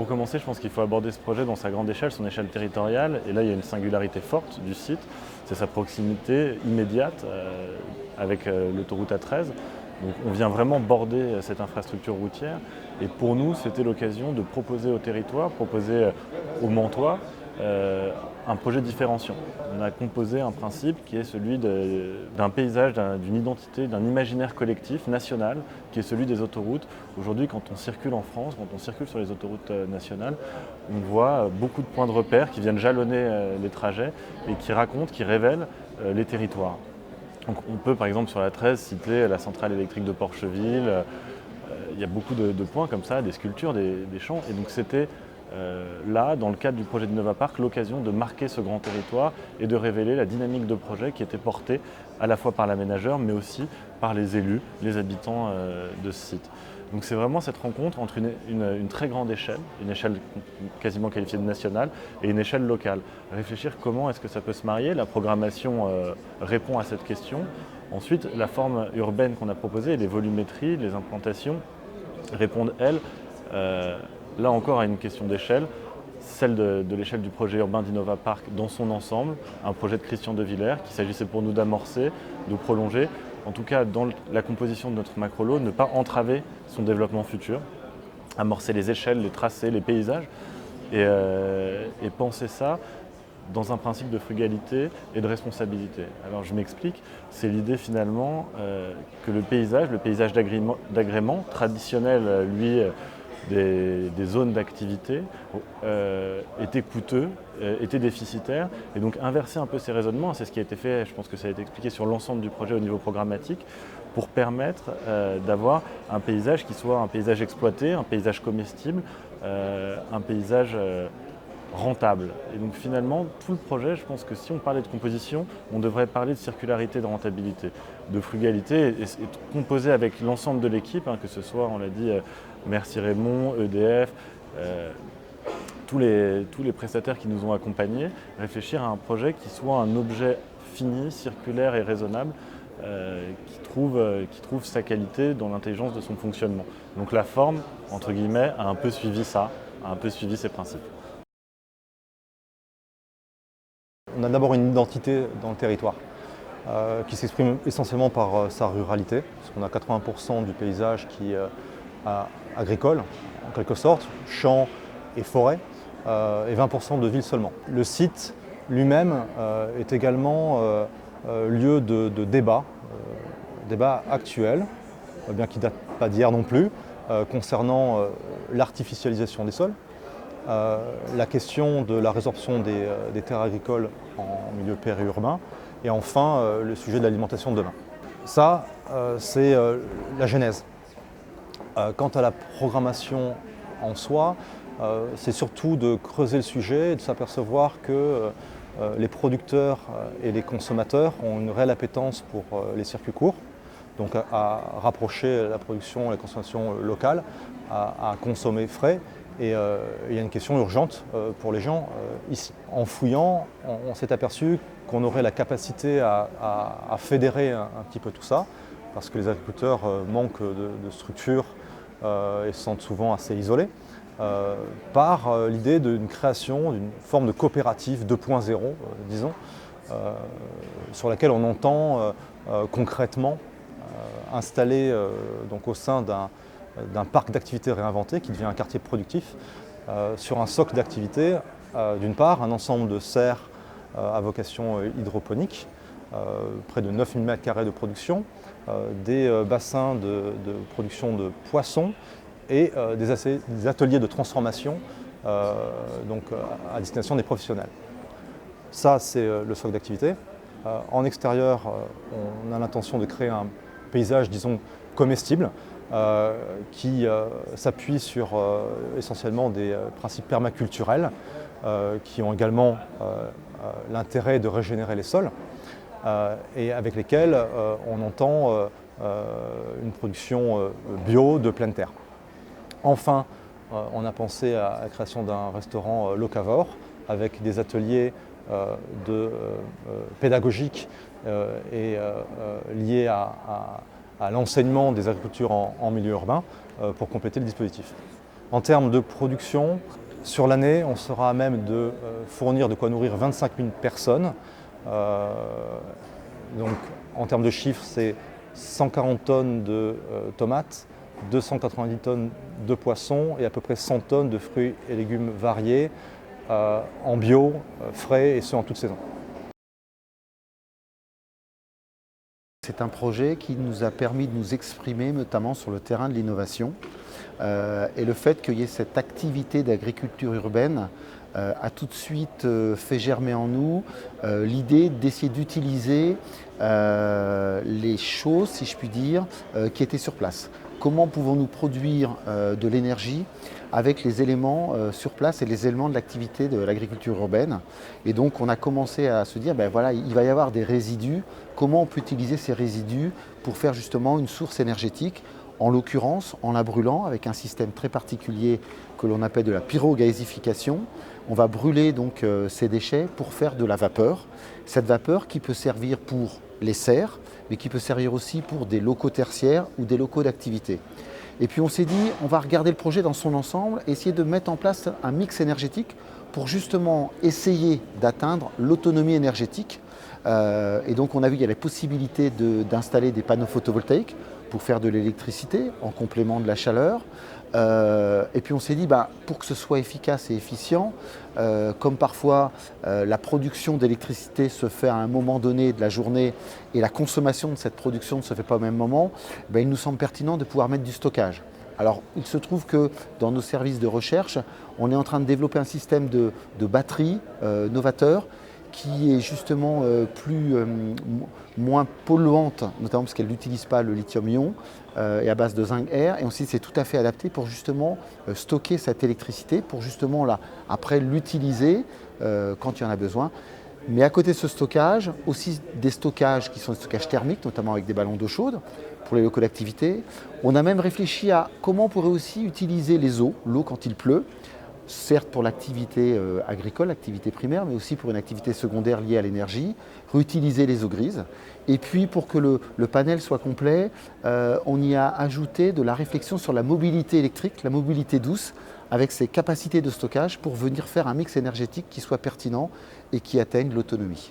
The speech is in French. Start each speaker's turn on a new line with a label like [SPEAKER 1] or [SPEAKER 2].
[SPEAKER 1] Pour commencer, je pense qu'il faut aborder ce projet dans sa grande échelle, son échelle territoriale. Et là, il y a une singularité forte du site, c'est sa proximité immédiate avec l'autoroute A13. Donc on vient vraiment border cette infrastructure routière. Et pour nous, c'était l'occasion de proposer au territoire, proposer aux Mantois, un projet différenciant. On a composé un principe qui est celui d'un paysage, d'une identité, d'un imaginaire collectif national, qui est celui des autoroutes. Aujourd'hui, quand on circule en France, quand on circule sur les autoroutes nationales, on voit beaucoup de points de repère qui viennent jalonner les trajets et qui racontent, qui révèlent les territoires. Donc on peut par exemple sur la 13 citer la centrale électrique de Porcheville. Il y a beaucoup de points comme ça, des sculptures, des champs. Et donc c'était là, dans le cadre du projet d'Innova Park, l'occasion de marquer ce grand territoire et de révéler la dynamique de projet qui était portée à la fois par l'aménageur, mais aussi par les élus, les habitants de ce site. Donc c'est vraiment cette rencontre entre une très grande échelle, une échelle quasiment qualifiée de nationale, et une échelle locale. Réfléchir comment est-ce que ça peut se marier, la programmation répond à cette question. Ensuite, la forme urbaine qu'on a proposée, les volumétries, les implantations, répondent, elles, là encore à une question d'échelle, celle de l'échelle du projet urbain d'Innova Park dans son ensemble, un projet de Christian de Villers qu'il s'agissait pour nous d'amorcer, de prolonger, en tout cas dans la composition de notre macrolot, ne pas entraver son développement futur, amorcer les échelles, les tracés, les paysages, et penser ça dans un principe de frugalité et de responsabilité. Alors je m'explique, c'est l'idée finalement que le paysage d'agrément traditionnel, lui, des zones d'activité étaient coûteux, étaient déficitaires, et donc inverser un peu ces raisonnements, c'est ce qui a été fait, je pense que ça a été expliqué sur l'ensemble du projet au niveau programmatique, pour permettre d'avoir un paysage qui soit un paysage exploité, un paysage comestible, un paysage rentable. Et donc finalement, tout le projet, je pense que si on parlait de composition, on devrait parler de circularité, de rentabilité, de frugalité, et composer avec l'ensemble de l'équipe, que ce soit, on l'a dit, Merci Raymond, EDF, tous les prestataires qui nous ont accompagnés, réfléchir à un projet qui soit un objet fini, circulaire et raisonnable, qui trouve sa qualité dans l'intelligence de son fonctionnement. Donc la forme, entre guillemets, a un peu suivi ça, a un peu suivi ces principes.
[SPEAKER 2] On a d'abord une identité dans le territoire qui s'exprime essentiellement par sa ruralité, parce qu'on a 80% du paysage qui est agricole, en quelque sorte, champs et forêts, et 20% de villes seulement. Le site lui-même est également lieu de débat actuel, bien qu'il ne date pas d'hier non plus, concernant l'artificialisation des sols, la question de la résorption des terres agricoles en milieu périurbain, et enfin le sujet de l'alimentation de demain. Ça, c'est la genèse. Quant à la programmation en soi, c'est surtout de creuser le sujet et de s'apercevoir que les producteurs et les consommateurs ont une réelle appétence pour les circuits courts, donc à rapprocher la production et la consommation locale, à consommer frais. Et il y a une question urgente pour les gens ici. En fouillant, on s'est aperçu qu'on aurait la capacité à fédérer un petit peu tout ça, parce que les agriculteurs manquent de structure et se sentent souvent assez isolés, par l'idée d'une création d'une forme de coopérative 2.0, disons, sur laquelle on entend concrètement installer donc au sein d'un parc d'activités réinventé qui devient un quartier productif, sur un socle d'activités, d'une part, un ensemble de serres à vocation hydroponique, près de 9000 m² de production, des bassins de production de poissons et des ateliers de transformation donc, à destination des professionnels. Ça, c'est le socle d'activité. En extérieur, on a l'intention de créer un paysage, disons, comestible, qui s'appuie sur essentiellement des principes permaculturels qui ont également l'intérêt de régénérer les sols et avec lesquels on entend une production bio de pleine terre. Enfin, on a pensé à la création d'un restaurant locavore avec des ateliers pédagogiques et liés à l'enseignement des agricultures en milieu urbain pour compléter le dispositif. En termes de production, sur l'année, on sera à même de fournir de quoi nourrir 25 000 personnes. Donc, en termes de chiffres, c'est 140 tonnes de tomates, 290 tonnes de poissons et à peu près 100 tonnes de fruits et légumes variés en bio, frais et ce en toute saison.
[SPEAKER 3] C'est un projet qui nous a permis de nous exprimer notamment sur le terrain de l'innovation. Et le fait qu'il y ait cette activité d'agriculture urbaine a tout de suite fait germer en nous l'idée d'essayer d'utiliser les choses, si je puis dire, qui étaient sur place. Comment pouvons-nous produire de l'énergie avec les éléments sur place et les éléments de l'activité de l'agriculture urbaine. Et donc on a commencé à se dire, ben voilà, il va y avoir des résidus, comment on peut utiliser ces résidus pour faire justement une source énergétique, en l'occurrence en la brûlant avec un système très particulier que l'on appelle de la pyrogasification. On va brûler donc ces déchets pour faire de la vapeur. Cette vapeur qui peut servir pour les serres, mais qui peut servir aussi pour des locaux tertiaires ou des locaux d'activité. Et puis on s'est dit, on va regarder le projet dans son ensemble, essayer de mettre en place un mix énergétique pour justement essayer d'atteindre l'autonomie énergétique. Et donc on a vu qu'il y avait possibilité d'installer des panneaux photovoltaïques pour faire de l'électricité en complément de la chaleur. Et puis on s'est dit, pour que ce soit efficace et efficient, comme parfois la production d'électricité se fait à un moment donné de la journée et la consommation de cette production ne se fait pas au même moment, il nous semble pertinent de pouvoir mettre du stockage. Alors il se trouve que dans nos services de recherche, on est en train de développer un système de batterie novateur qui est justement moins polluante, notamment parce qu'elle n'utilise pas le lithium-ion et à base de zinc air. Et ensuite, c'est tout à fait adapté pour justement stocker cette électricité, pour justement après l'utiliser quand il y en a besoin. Mais à côté de ce stockage, aussi des stockages qui sont des stockages thermiques, notamment avec des ballons d'eau chaude pour les locaux d'activité. On a même réfléchi à comment on pourrait aussi utiliser l'eau quand il pleut, certes pour l'activité agricole, l'activité primaire, mais aussi pour une activité secondaire liée à l'énergie, réutiliser les eaux grises. Et puis pour que le panel soit complet, on y a ajouté de la réflexion sur la mobilité électrique, la mobilité douce, avec ses capacités de stockage pour venir faire un mix énergétique qui soit pertinent et qui atteigne l'autonomie.